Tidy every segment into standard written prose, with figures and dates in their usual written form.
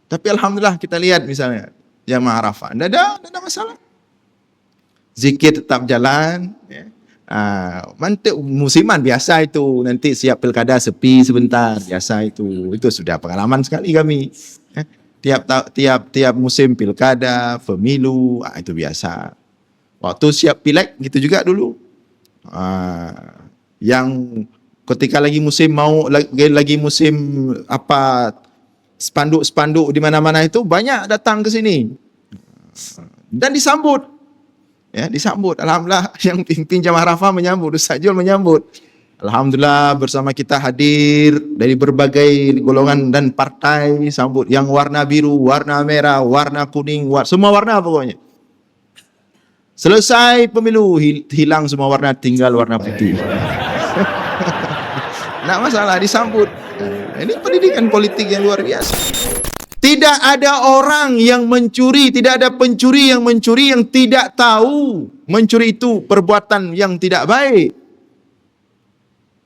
Tapi alhamdulillah kita lihat misalnya jamaah Arafah, tidak ada masalah. Zikir tetap jalan. Ya. Mantuk musiman biasa itu, nanti siap pilkada sepi sebentar, biasa itu sudah pengalaman sekali kami. Ya. Tiap musim pilkada, pemilu, itu biasa. Waktu siap pileg gitu juga dulu. Yang ketika lagi musim spanduk-spanduk di mana-mana itu banyak datang ke sini dan disambut. Ya, disambut. Alhamdulillah yang pimpin jamaah Arafah menyambut, Ustaz Jul menyambut. Alhamdulillah bersama kita hadir dari berbagai golongan dan partai, sambut yang warna biru, warna merah, warna kuning, semua warna pokoknya. Selesai pemilu, hilang semua warna, tinggal warna putih. Nggak masalah, disambut. Ini pendidikan politik yang luar biasa. Tidak ada orang yang mencuri, tidak ada pencuri yang mencuri yang tidak tahu mencuri itu perbuatan yang tidak baik.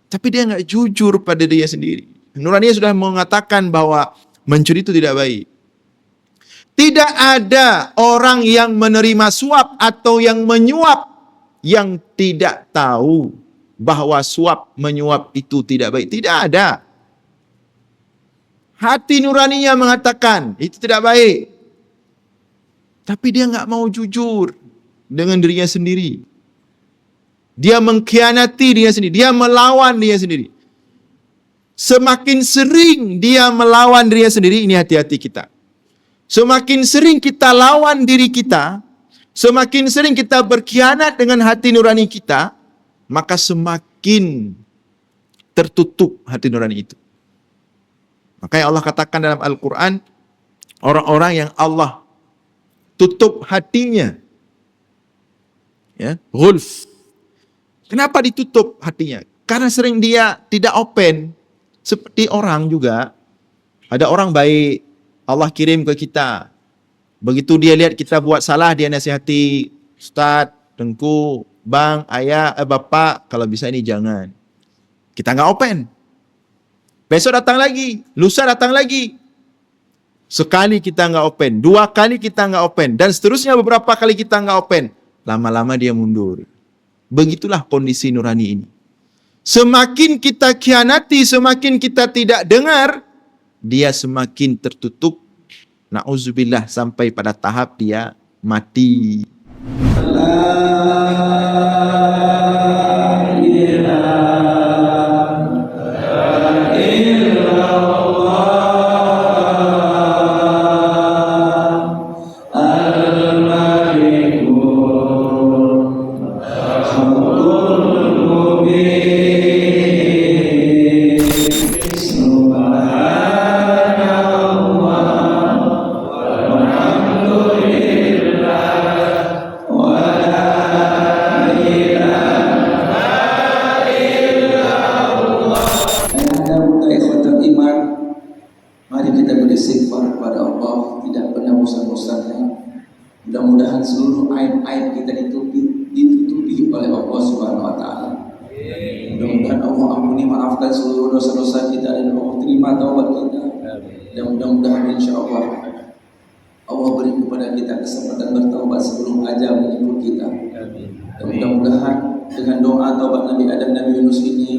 Tapi dia nggak jujur pada dia sendiri. Nuraniyah sudah mengatakan bahwa mencuri itu tidak baik. Tidak ada orang yang menerima suap atau yang menyuap yang tidak tahu bahwa suap menyuap itu tidak baik. Tidak ada. Hati nuraninya mengatakan itu tidak baik. Tapi dia nggak mau jujur dengan dirinya sendiri. Dia mengkhianati dirinya sendiri. Dia melawan dirinya sendiri. Semakin sering dia melawan dirinya sendiri, ini hati-hati kita. Semakin sering kita lawan diri kita, semakin sering kita berkhianat dengan hati nurani kita, maka semakin tertutup hati nurani itu. Makanya Allah katakan dalam Al-Quran, orang-orang yang Allah tutup hatinya. Ya, ghulf. Kenapa ditutup hatinya? Karena sering dia tidak open. Seperti orang juga. Ada orang baik, Allah kirim ke kita. Begitu dia lihat kita buat salah, dia nasihati, Ustaz, Tengku, Bang, Ayah, Bapak, kalau bisa ini jangan. Kita nggak open. Besok datang lagi, lusa datang lagi. Sekali kita nggak open, 2 kali kita nggak open, dan seterusnya beberapa kali kita nggak open. Lama-lama dia mundur. Begitulah kondisi nurani ini. Semakin kita khianati, semakin kita tidak dengar, dia semakin tertutup. Na'udzubillah, sampai pada tahap dia mati. Mudah-mudahan seluruh aib-aib kita ditutupi oleh Allah Subhanahu wa taala. Mudah-mudahan Allah ampuni, maafkan seluruh dosa-dosa kita dan Allah terima taubat kita. Dan mudah-mudahan insyaallah Allah beri kepada kita kesempatan bertaubat sebelum ajal menjemput kita. Dan mudah-mudahan dengan doa taubat Nabi Adam Nabi Yunus ini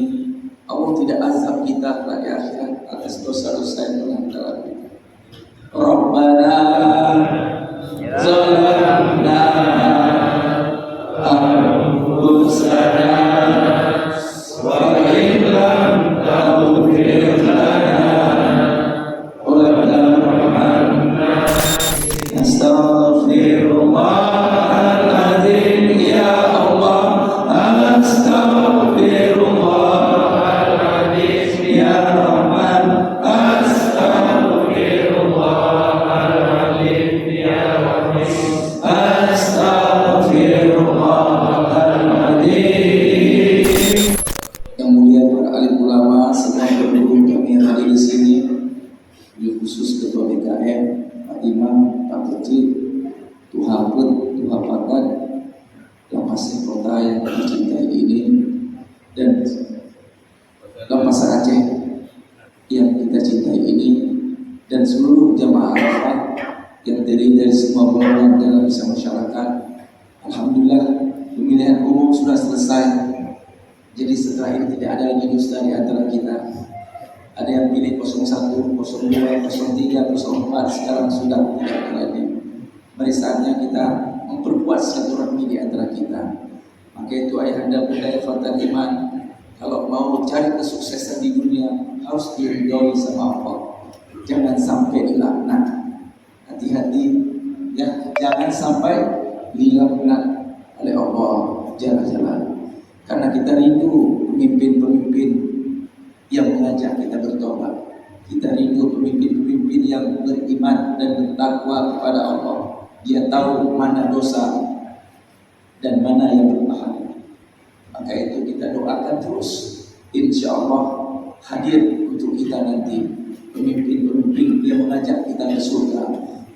Allah tidak azab kita pada akhirat atas dosa-dosa yang telah kita lakukan. Rabbana zalamna anfusana wa in lam taghfir lana wa tarhamna astaghfirullahaladzim ya Allah, astaghfirullahaladzim ya Rahman, astaghfirullahaladzim ya Rahim, astaghfirullahaladzim. Yang mulia para alim ulama, semua pendukung kami yang hadir di sini, khusus Ketua BKM, Pak Imam, Pak Kecil, Tuhan Pun, Tuhan Pakat, Lapas Kota yang kami cintai ini, dan Lapas Aceh yang kita cintai ini, dan seluruh jamaah terdiri dari semua golongan dalam bisa masyarakat. Alhamdulillah, pemilihan umum sudah selesai. Jadi setelah ini tidak ada lagi dusta di antara kita. Ada yang pilih 01, 02, 03, 04, sekarang sudah tidak ada lagi. Mari saatnya kita memperkuat silaturahmi di antara kita. Maka itu ayahanda bunda ikhwatal iman, kalau mau cari kesuksesan di dunia harus diridhoi sama Allah. Jangan sampai dilaknat. Hati-hati ya, jangan sampai dilaknat oleh Allah jalan-jalan. Karena kita rindu pemimpin-pemimpin yang mengajak kita bertobat. Kita rindu pemimpin-pemimpin yang beriman dan bertakwa kepada Allah. Dia tahu mana dosa dan mana yang berbahaya. Maka itu kita doakan terus, insya Allah hadir untuk kita nanti pemimpin-pemimpin yang mengajak kita ke surga,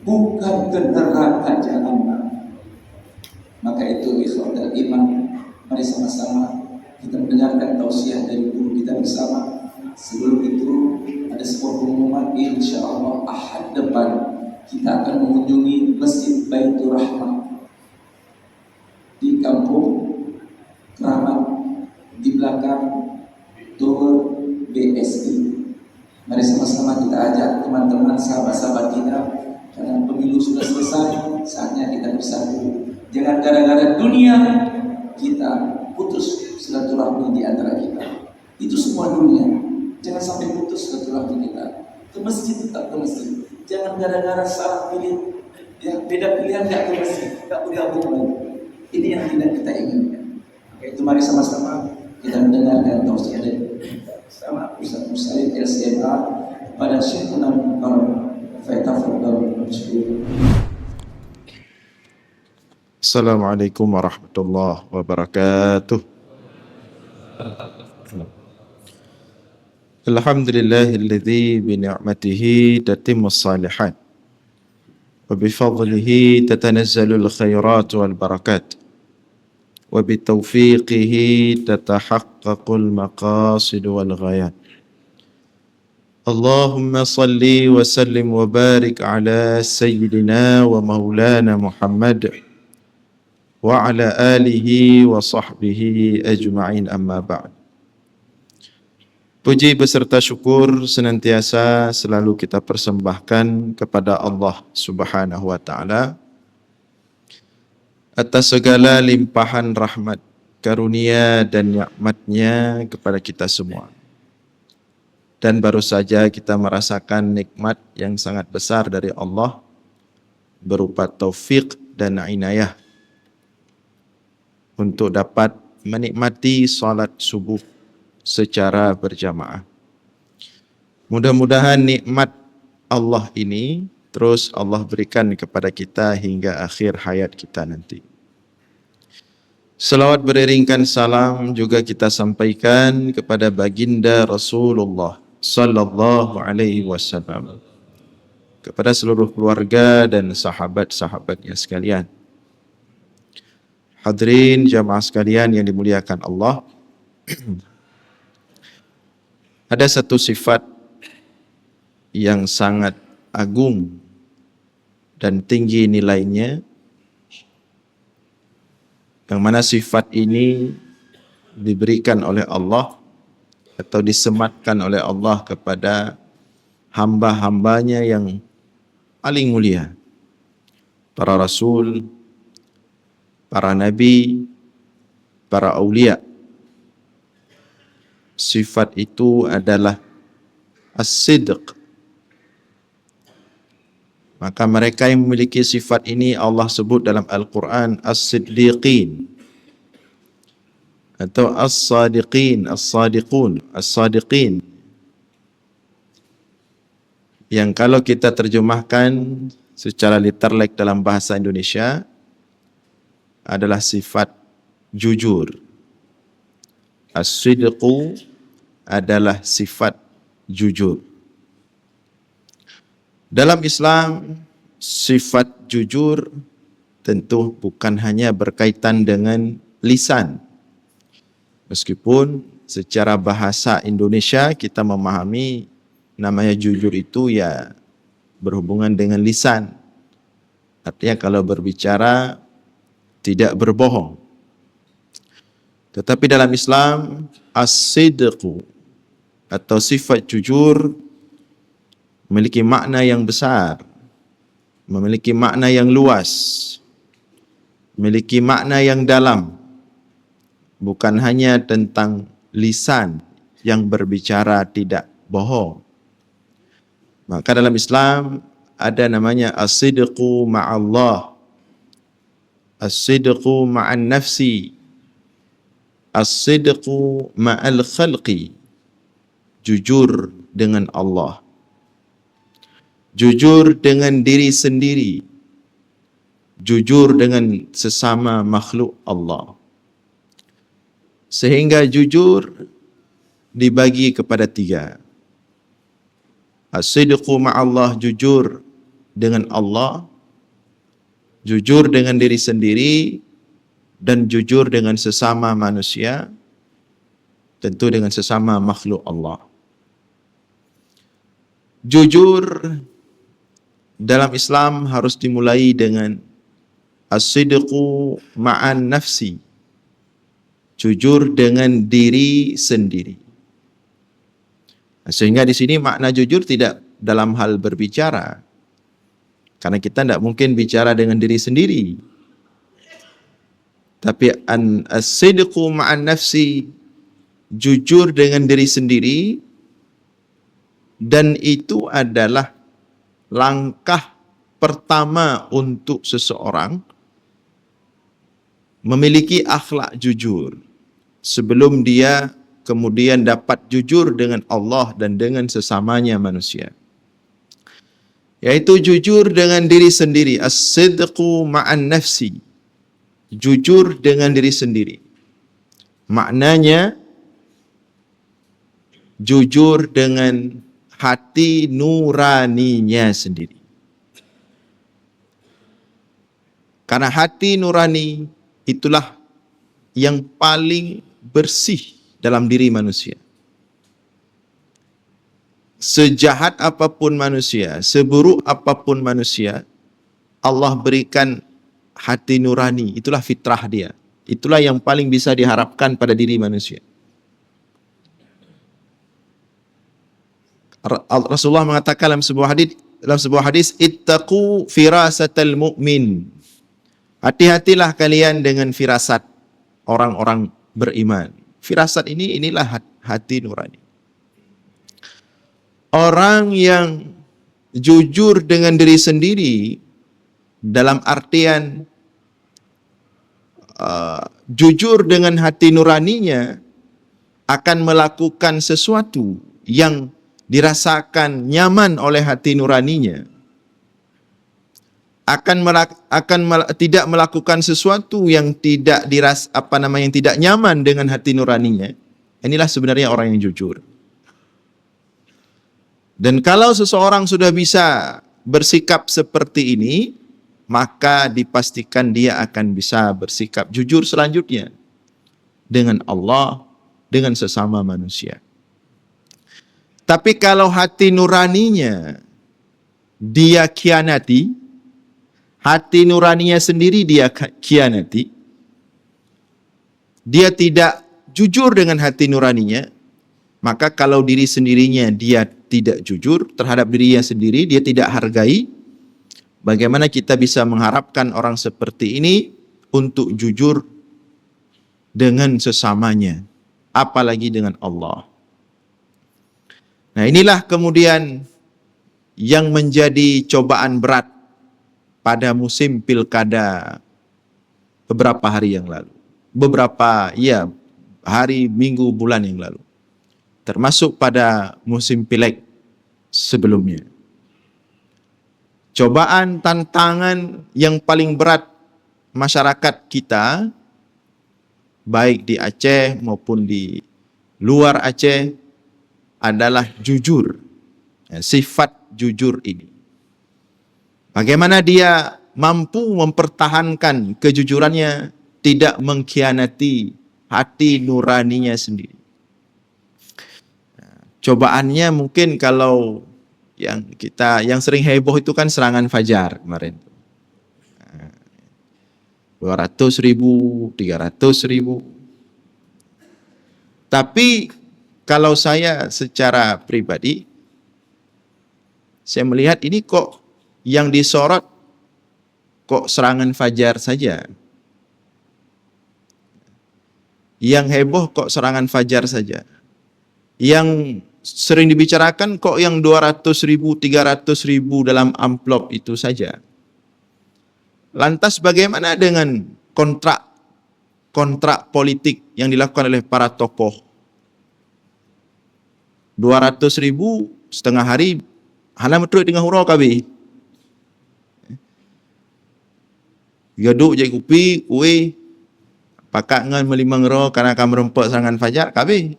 bukan ke neraka jahanam. Maka itu ikhwatal iman, mari sama-sama kita mendengarkan tausiah dari guru kita bersama. Sebelum itu ada sebuah pengumuman, insya Allah Ahad depan kita akan mengunjungi Masjid Baitur Rahmah di Kampung Keramat di belakang Tower BSI. Mari sama-sama kita ajak teman-teman, sahabat-sahabat kita, karena pemilu sudah selesai, saatnya kita bersatu. Jangan gara-gara dunia kita putus silaturahmi di antara kita. Itu semua dunia. Jangan sampai putus silaturahmi kita. Ke masjid tetap ke masjid. Jangan gara-gara salah pilih, ya beda pilihan nggak ke masjid, nggak bergabung lagi. Ini yang tidak kita inginkan. Maka itu mari sama-sama kita mendengarkan tausiah dari sama Ustaz Muslim LCMA pada Syekhuna Mukarram. Faitafadhal mashkur. Assalamualaikum warahmatullahi wabarakatuh. Alhamdulillahilladzi bi ni'matihi tatimmus shalihat wa bi fadlihi tatanazzalul khairat wal barakat wa bi taufiqihi tatahaqqaqul maqasid wal ghayat. Allahumma salli wa sallim wa barik ala sayyidina wa maulana Muhammad wa ala alihi wa sahbihi ajma'in, amma ba'd. Puji beserta syukur senantiasa selalu kita persembahkan kepada Allah Subhanahu wa taala atas segala limpahan rahmat, karunia dan nikmat-Nya kepada kita semua. Dan baru saja kita merasakan nikmat yang sangat besar dari Allah berupa taufik dan inayah untuk dapat menikmati salat subuh secara berjamaah. Mudah-mudahan nikmat Allah ini terus Allah berikan kepada kita hingga akhir hayat kita nanti. Selawat beriringkan salam juga kita sampaikan kepada baginda Rasulullah sallallahu alaihi wasallam, kepada seluruh keluarga dan sahabat-sahabatnya sekalian. Hadirin jamaah sekalian yang dimuliakan Allah, ada satu sifat yang sangat agung dan tinggi nilainya, yang mana sifat ini diberikan oleh Allah atau disematkan oleh Allah kepada hamba-hambanya yang paling mulia, para rasul, para nabi, para aulia. Sifat itu adalah as-sidq. Maka mereka yang memiliki sifat ini Allah sebut dalam Al-Quran as-siddiqin atau as-sadiqin, as-sadiqun, as-sadiqin, yang kalau kita terjemahkan secara literally dalam bahasa Indonesia adalah sifat jujur. As-sidqu adalah sifat jujur. Dalam Islam, sifat jujur tentu bukan hanya berkaitan dengan lisan. Meskipun secara bahasa Indonesia kita memahami namanya jujur itu ya berhubungan dengan lisan. Artinya kalau berbicara tidak berbohong. Tetapi dalam Islam, as-sidqu atau sifat jujur memiliki makna yang besar, memiliki makna yang luas, memiliki makna yang dalam. Bukan hanya tentang lisan yang berbicara tidak bohong. Maka dalam Islam ada namanya as-sidqu ma'allah, as-sidqu ma'an nafsi, as-sidqu ma'al khalqi, jujur dengan Allah, jujur dengan diri sendiri, jujur dengan sesama makhluk Allah. Sehingga jujur dibagi kepada 3. As-sidqu ma'allah, jujur dengan Allah, jujur dengan diri sendiri, dan jujur dengan sesama manusia, tentu dengan sesama makhluk Allah. Jujur dalam Islam harus dimulai dengan as-sidqu ma'an nafsi, jujur dengan diri sendiri. Sehingga di sini makna jujur tidak dalam hal berbicara, karena kita tidak mungkin bicara dengan diri sendiri. Tapi as-sidqu ma'an nafsi, jujur dengan diri sendiri, dan itu adalah langkah pertama untuk seseorang memiliki akhlak jujur sebelum dia kemudian dapat jujur dengan Allah dan dengan sesamanya manusia. Yaitu jujur dengan diri sendiri, as-sidqu ma'an nafsi, jujur dengan diri sendiri. Maknanya jujur dengan hati nuraninya sendiri. Karena hati nurani itulah yang paling bersih dalam diri manusia. Sejahat apapun manusia, seburuk apapun manusia, Allah berikan hati nurani, itulah fitrah dia. Itulah yang paling bisa diharapkan pada diri manusia. Rasulullah mengatakan dalam sebuah hadis, ittaqu firasatal mu'min. Hati-hatilah kalian dengan firasat orang-orang beriman. Firasat inilah hati nurani. Orang yang jujur dengan diri sendiri dalam artian jujur dengan hati nuraninya akan melakukan sesuatu yang dirasakan nyaman oleh hati nuraninya, tidak melakukan sesuatu yang tidak yang tidak nyaman dengan hati nuraninya. Inilah sebenarnya orang yang jujur. Dan kalau seseorang sudah bisa bersikap seperti ini, maka dipastikan dia akan bisa bersikap jujur selanjutnya dengan Allah, dengan sesama manusia. Tapi kalau hati nuraninya dia khianati, hati nuraninya sendiri dia khianati, dia tidak jujur dengan hati nuraninya, maka kalau diri sendirinya dia tidak jujur terhadap dirinya sendiri, dia tidak hargai, bagaimana kita bisa mengharapkan orang seperti ini untuk jujur dengan sesamanya, apalagi dengan Allah. Nah, inilah kemudian yang menjadi cobaan berat pada musim pilkada beberapa hari yang lalu. Hari, minggu, bulan yang lalu. Termasuk pada musim pileg sebelumnya. Cobaan, tantangan yang paling berat masyarakat kita, baik di Aceh maupun di luar Aceh, adalah jujur. Sifat jujur ini. Bagaimana dia mampu mempertahankan kejujurannya, tidak mengkhianati hati nuraninya sendiri. Cobaannya mungkin kalau yang sering heboh itu kan serangan fajar kemarin. 200.000, 300.000. Tapi kalau saya secara pribadi, saya melihat ini kok yang disorot kok serangan fajar saja. Yang heboh kok serangan fajar saja. Yang sering dibicarakan kok yang 200.000, 300.000 dalam amplop itu saja. Lantas bagaimana dengan kontrak politik yang dilakukan oleh para tokoh? 200.000 setengah hari, halam betul dengan hurau kabi. Gaduk je kupi, kuih, pakak ngan melimang ro karena akan merempak serangan fajar, kabi.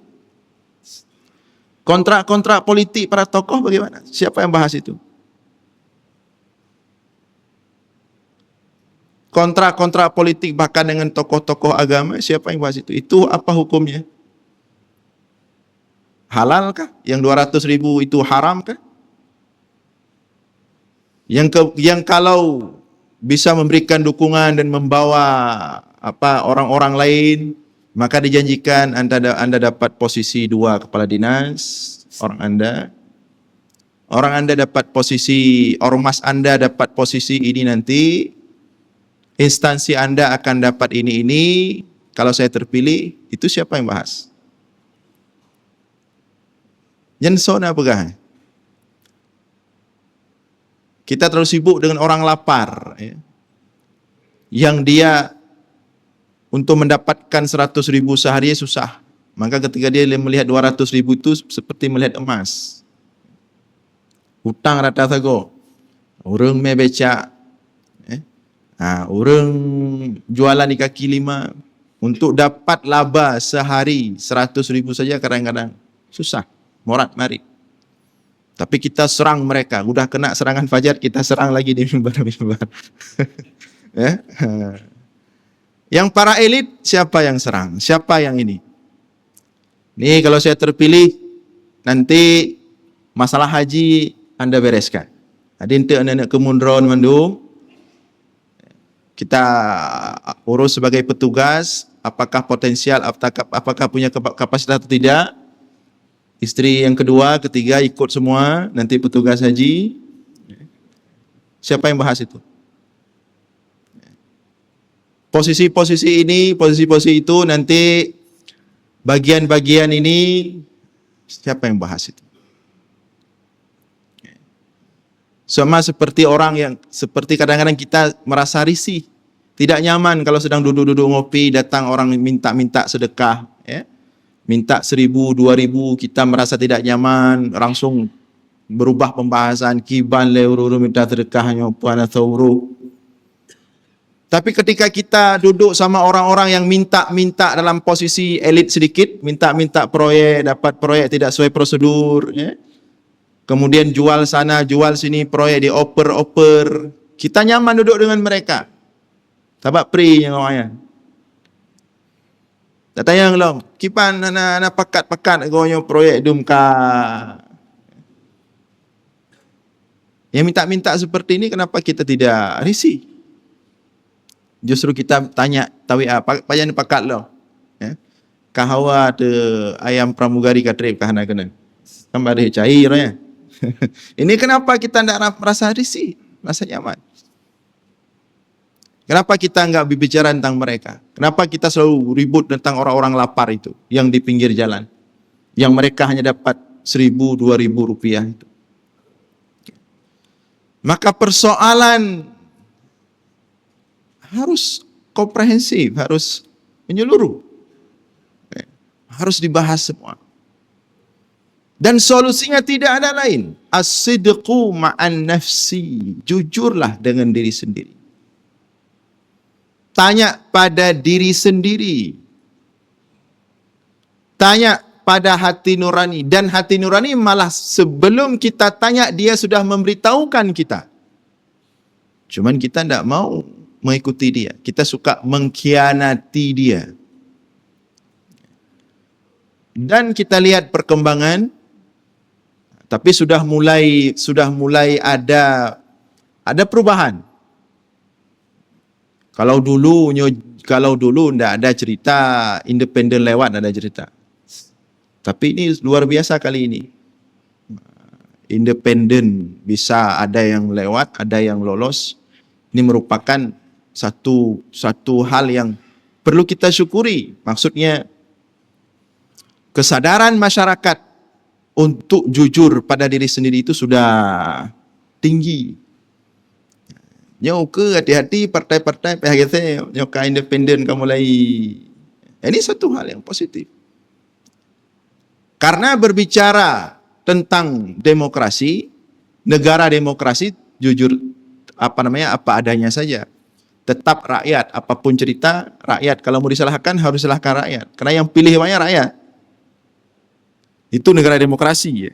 Kontrak-kontrak politik para tokoh bagaimana? Siapa yang bahas itu? Kontrak-kontrak politik bahkan dengan tokoh-tokoh agama, siapa yang bahas itu? Itu apa hukumnya? Halal kah? Yang 200.000 itu haram kah? Yang kalau bisa memberikan dukungan dan membawa orang-orang lain, maka dijanjikan anda dapat posisi 2 kepala dinas, orang anda dapat posisi, ormas anda dapat posisi ini nanti, instansi anda akan dapat ini, kalau saya terpilih, itu siapa yang bahas? Jensona pegah. Kita terlalu sibuk dengan orang lapar, ya, yang dia untuk mendapatkan 100.000 sehari susah. Maka ketika dia melihat 200.000 itu seperti melihat emas. Hutang rata sago. Orang me becak, orang jualan di kaki lima untuk dapat laba sehari 100.000 saja kadang-kadang susah. Morat marit. Tapi kita serang mereka. Udah kena serangan fajar, kita serang lagi di mimbar-mimbar. Ya. Yang para elit, siapa yang serang? Siapa yang ini? Nih kalau saya terpilih, nanti masalah haji anda bereskan. Ada anak-anak kemundron mandum. Kita urus sebagai petugas, apakah potensial, apakah punya kapasitas atau tidak. Isteri yang kedua, ketiga ikut semua, nanti petugas haji. Siapa yang bahas itu? Posisi-posisi ini, posisi-posisi itu, nanti bagian-bagian ini, siapa yang bahas itu? Sama seperti orang yang, seperti kadang-kadang kita merasa risih, tidak nyaman kalau sedang duduk-duduk ngopi, datang orang minta-minta sedekah, ya. Minta 1.000, 2.000, kita merasa tidak nyaman, langsung berubah pembahasan, kiban leuru minta sedekahnya puana sauru. Tapi ketika kita duduk sama orang-orang yang minta-minta dalam posisi elit sedikit, minta-minta proyek, dapat proyek tidak sesuai prosedur, ya. Kemudian jual sana, jual sini, proyek dioper-oper, kita nyaman duduk dengan mereka. Tabak pri yang awalnya. Tak tayang long, kipan na pakat-pakat gonyo proyek dumka. Yang minta-minta seperti ini kenapa kita tidak risih? Justru kita tanya, tawi apa payan pakat lo. Ya. Kahawa te ayam pramugari katrip kahana kena. Kembali cair ya. Ini kenapa kita tidak merasa risih, merasa nyaman? Kenapa kita enggak berbicara tentang mereka? Kenapa kita selalu ribut tentang orang-orang lapar itu yang di pinggir jalan, yang mereka hanya dapat 1.000, 2.000 rupiah itu? Maka persoalan harus komprehensif, harus menyeluruh, harus dibahas semua. Dan solusinya tidak ada lain. As-sidqu ma'an nafsi. Jujurlah dengan diri sendiri. Tanya pada diri sendiri. Tanya pada hati nurani. Dan hati nurani malah sebelum kita tanya, dia sudah memberitahukan kita. Cuman kita tidak mau mengikuti dia. Kita suka mengkhianati dia. Dan kita lihat perkembangan, tapi sudah mulai ada perubahan. Kalau dulu ndak ada cerita independen lewat, ndak ada cerita. Tapi ini luar biasa kali ini. Independen bisa ada yang lewat, ada yang lolos. Ini merupakan satu hal yang perlu kita syukuri. Maksudnya kesadaran masyarakat untuk jujur pada diri sendiri itu sudah tinggi. Nyo ke hati-hati partai-partai PHGT, nyo ke independen kamu mulai. Ini satu hal yang positif. Karena berbicara tentang demokrasi, negara demokrasi jujur apa adanya saja. Tetap rakyat, apapun cerita rakyat. Kalau mau disalahkan harus salahkan rakyat. Karena yang pilih banyak rakyat. Itu negara demokrasi ya.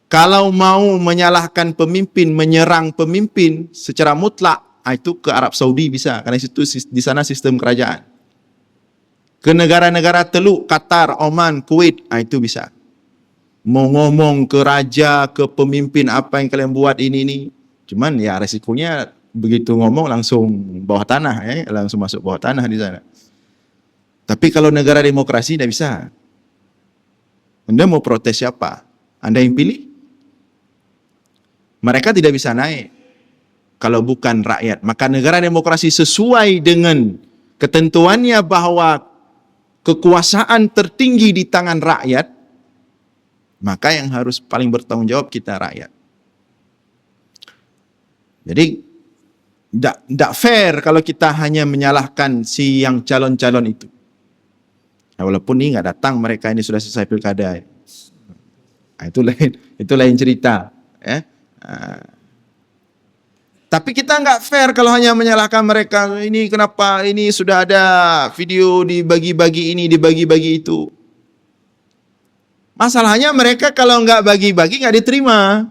Kalau mau menyalahkan pemimpin, menyerang pemimpin secara mutlak, itu ke Arab Saudi bisa, karena itu di sana sistem kerajaan. Ke negara-negara Teluk, Qatar, Oman, Kuwait, itu bisa. Mau ngomong ke raja, ke pemimpin apa yang kalian buat ini. Cuman ya resikonya begitu ngomong langsung bawah tanah ya, langsung masuk bawah tanah di sana. Tapi kalau negara demokrasi tidak bisa. Anda mau protes siapa? Anda yang pilih? Mereka tidak bisa naik kalau bukan rakyat. Maka negara demokrasi sesuai dengan ketentuannya bahwa kekuasaan tertinggi di tangan rakyat, maka yang harus paling bertanggung jawab kita rakyat. Jadi tidak fair kalau kita hanya menyalahkan si yang calon-calon itu. Nah, walaupun ini nggak datang, mereka ini sudah selesai pilkada. Nah, itu lain cerita. Ya. Tapi kita nggak fair kalau hanya menyalahkan mereka. Ini kenapa ini sudah ada video dibagi-bagi ini, dibagi-bagi itu. Masalahnya mereka kalau nggak bagi-bagi nggak diterima.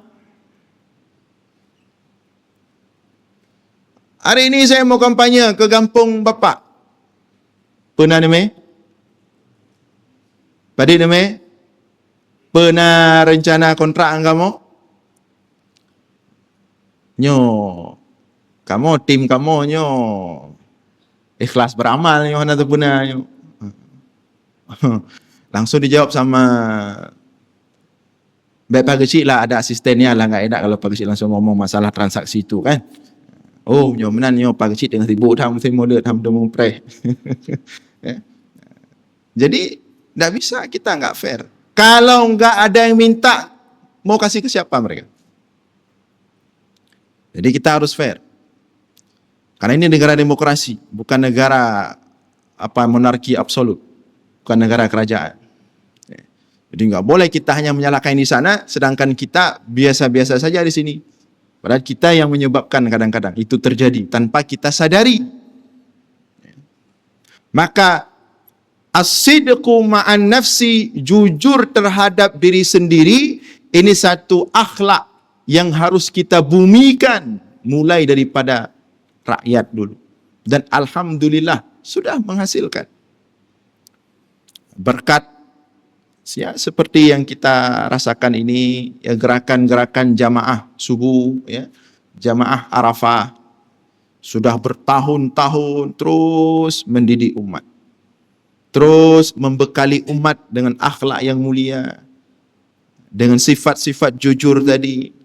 Hari ini saya mau kampanye ke kampung Bapak. Pernah neme? Padi neme? Pernah rencana kontrak kamu? Nyo, tim kamu nyo ikhlas beramal nyo hana puna nyo. Langsung dijawab sama Pak Kecil lah, ada asistennya lah, nggak enak kalau Pak Kecil langsung ngomong masalah transaksi itu kan. Oh, nyo menan nyo Pak Kecil dengan sibuk saya mula demo pre. Jadi nggak bisa, kita nggak fair. Kalau nggak ada yang minta, mau kasih ke siapa mereka? Jadi kita harus fair. Karena ini negara demokrasi, bukan negara monarki absolut, bukan negara kerajaan. Jadi nggak boleh kita hanya menyalahkan di sana, sedangkan kita biasa-biasa saja di sini. Padahal kita yang menyebabkan kadang-kadang itu terjadi tanpa kita sadari. Maka as-sidqu ma'an nafsi, jujur terhadap diri sendiri, ini satu akhlak yang harus kita bumikan mulai daripada rakyat dulu. Dan alhamdulillah sudah menghasilkan berkat ya, seperti yang kita rasakan ini, ya, gerakan-gerakan jamaah subuh, ya, jamaah Arafah, sudah bertahun-tahun terus mendidik umat. Terus membekali umat dengan akhlak yang mulia, dengan sifat-sifat jujur tadi.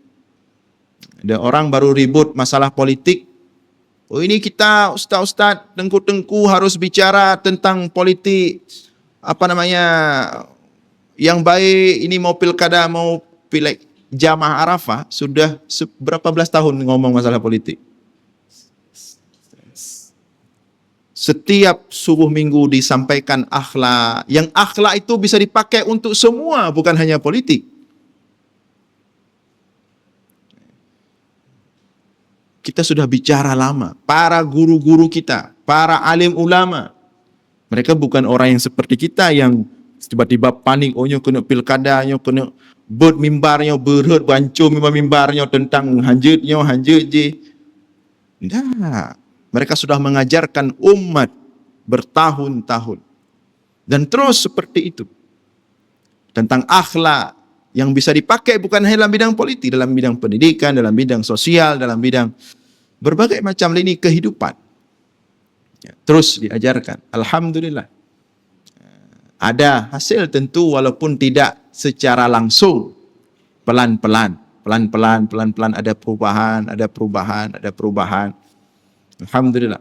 Ada orang baru ribut masalah politik. Oh, ini kita ustaz-ustaz tengku-tengku harus bicara tentang politik. Yang baik, ini mau pilkada, mau pileg. Jamaah Arafah sudah berapa belas tahun ngomong masalah politik. Setiap subuh minggu disampaikan akhlak. Yang akhlak itu bisa dipakai untuk semua, bukan hanya politik. Kita sudah bicara lama. Para guru-guru kita, para alim ulama, mereka bukan orang yang seperti kita yang tiba-tiba panik, nyo kena pilkada, nyo kena buat mimbarnya, berhut, bancur mimbarnya tentang hanjut je. Tidak. Mereka sudah mengajarkan umat bertahun-tahun. Dan terus seperti itu. Tentang akhlak yang bisa dipakai bukan hanya dalam bidang politik, dalam bidang pendidikan, dalam bidang sosial, dalam bidang berbagai macam lini kehidupan. Ya, terus diajarkan. Alhamdulillah. Ada hasil tentu walaupun tidak secara langsung. Pelan-pelan ada perubahan. Alhamdulillah.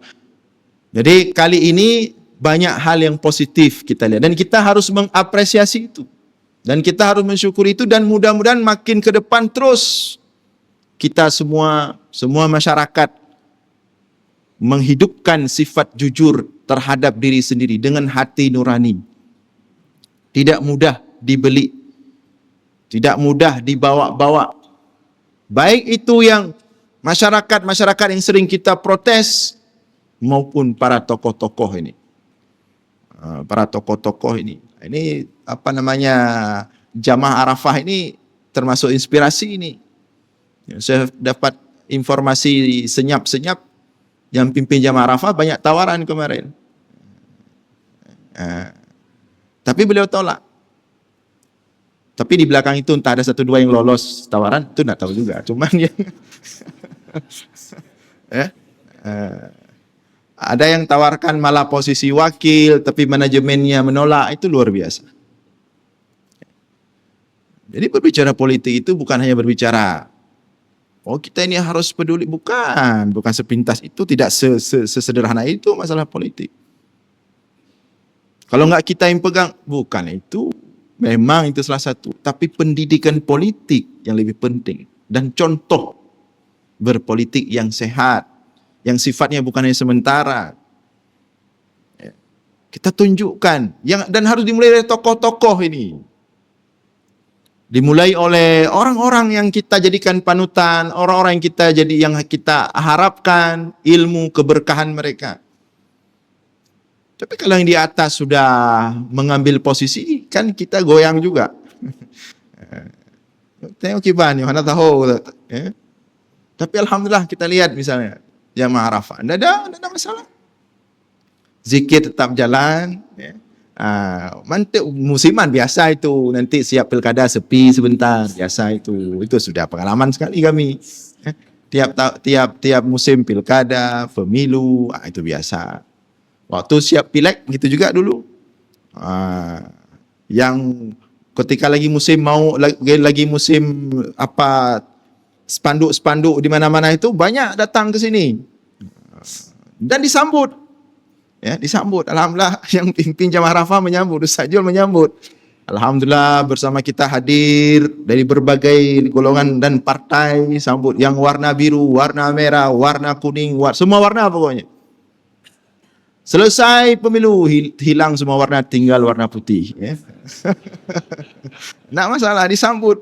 Jadi kali ini banyak hal yang positif kita lihat dan kita harus mengapresiasi itu. Dan kita harus mensyukuri itu dan mudah-mudahan makin ke depan terus kita semua masyarakat menghidupkan sifat jujur terhadap diri sendiri dengan hati nurani. Tidak mudah dibeli, tidak mudah dibawa-bawa. Baik itu yang masyarakat yang sering kita protes maupun para tokoh-tokoh ini. Ini Jamaah Arafah ini termasuk inspirasi ini. Saya dapat informasi senyap-senyap yang pimpin Jamaah Arafah banyak tawaran kemarin. Tapi beliau tolak. Tapi di belakang itu entah ada 1-2 yang lolos tawaran, itu enggak tahu juga. Cuman yang ada yang tawarkan malah posisi wakil, tapi manajemennya menolak, itu luar biasa. Jadi berbicara politik itu bukan hanya berbicara, oh kita ini harus peduli, bukan sepintas itu, tidak sesederhana itu masalah politik. Kalau enggak kita yang pegang, bukan itu, memang itu salah satu. Tapi pendidikan politik yang lebih penting. Dan contoh berpolitik yang sehat, yang sifatnya bukan hanya sementara. Kita tunjukkan, dan harus dimulai dari tokoh-tokoh ini. Dimulai oleh orang-orang yang kita jadikan panutan, orang-orang yang kita harapkan ilmu keberkahan mereka. Tapi kalau yang di atas sudah mengambil posisi, kan kita goyang juga. Tengok kiban, mana tahu. Tapi alhamdulillah kita lihat misalnya Jamaah Arafah, tidak ada masalah. Zikir tetap jalan. Mantik musiman biasa itu, nanti siap pilkada sepi sebentar, biasa itu sudah pengalaman sekali kami. Tiap musim pilkada, pemilu, itu biasa. Waktu siap pileg begitu juga dulu. Yang ketika lagi musim spanduk-spanduk di mana-mana itu banyak datang ke sini. Dan disambut. Disambut. Alhamdulillah yang pimpin Jamaah Arafah menyambut, Ustaz Jul menyambut. Alhamdulillah bersama kita hadir dari berbagai golongan dan partai, sambut yang warna biru, warna merah, warna kuning, semua warna pokoknya. Selesai pemilu, hilang semua warna, tinggal warna putih. Tidak masalah, disambut.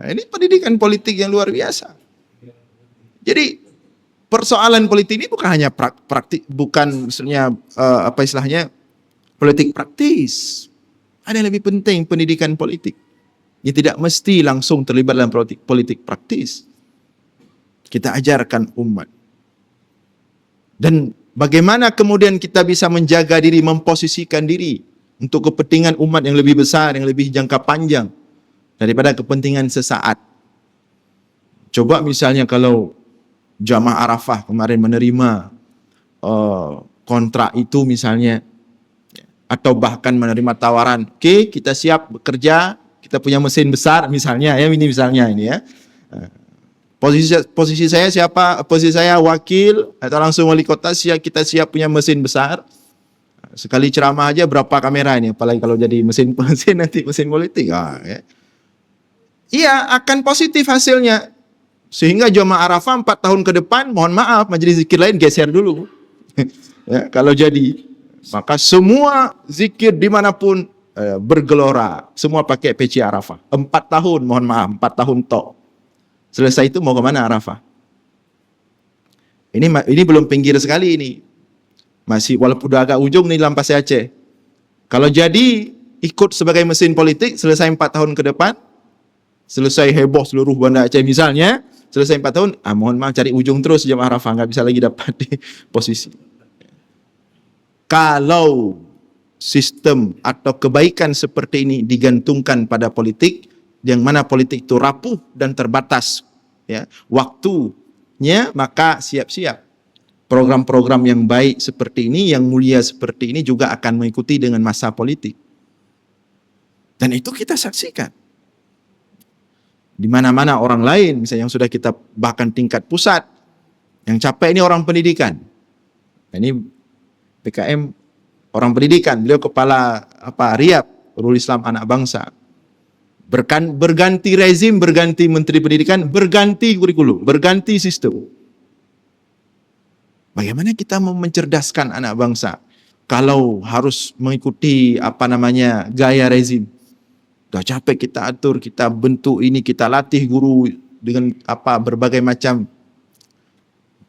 Ini pendidikan politik yang luar biasa. Jadi persoalan politik ini bukan hanya praktik, bukan maksudnya politik praktis. Ada yang lebih penting pendidikan politik. Yang tidak mesti langsung terlibat dalam politik praktis. Kita ajarkan umat. Dan bagaimana kemudian kita bisa menjaga diri, memposisikan diri untuk kepentingan umat yang lebih besar, yang lebih jangka panjang daripada kepentingan sesaat. Coba misalnya kalau Jamaah Arafah kemarin menerima kontrak itu misalnya, atau bahkan menerima tawaran, oke, kita siap bekerja, kita punya mesin besar misalnya, ini misalnya ini ya. Posisi saya siapa? Posisi saya wakil atau langsung wali kota, kita siap punya mesin besar. Sekali ceramah aja berapa kamera ini, apalagi kalau jadi mesin nanti mesin politik. Iya, akan positif hasilnya. Sehingga Jamaah Arafah 4 tahun ke depan, mohon maaf, majelis zikir lain geser dulu. Kalau jadi, maka semua zikir dimanapun bergelora, semua pakai peci Arafah. 4 tahun, mohon maaf, 4 tahun tok. Selesai itu mau ke mana Arafah? Ini belum pinggir sekali ini. Masih walaupun udah agak ujung nih Lampasi Aceh. Kalau jadi ikut sebagai mesin politik selesai 4 tahun ke depan, selesai heboh seluruh Banda Aceh misalnya, selesai 4 tahun, mohon maaf cari ujung terus Jamaah Arafah, nggak bisa lagi dapat di posisi. Kalau sistem atau kebaikan seperti ini digantungkan pada politik, yang mana politik itu rapuh dan terbatas waktunya, maka siap-siap program-program yang baik seperti ini, yang mulia seperti ini juga akan mengikuti dengan masa politik. Dan itu kita saksikan. Di mana-mana orang lain, misalnya yang sudah kita bahkan tingkat pusat, yang capek ini orang pendidikan. Ini PKM orang pendidikan, beliau kepala Riyab, Rul Islam Anak Bangsa. Berganti rezim, berganti menteri pendidikan, berganti kurikulum, berganti sistem. Bagaimana kita mau mencerdaskan anak bangsa kalau harus mengikuti gaya rezim? Dah capek kita atur, kita bentuk ini, kita latih guru dengan berbagai macam.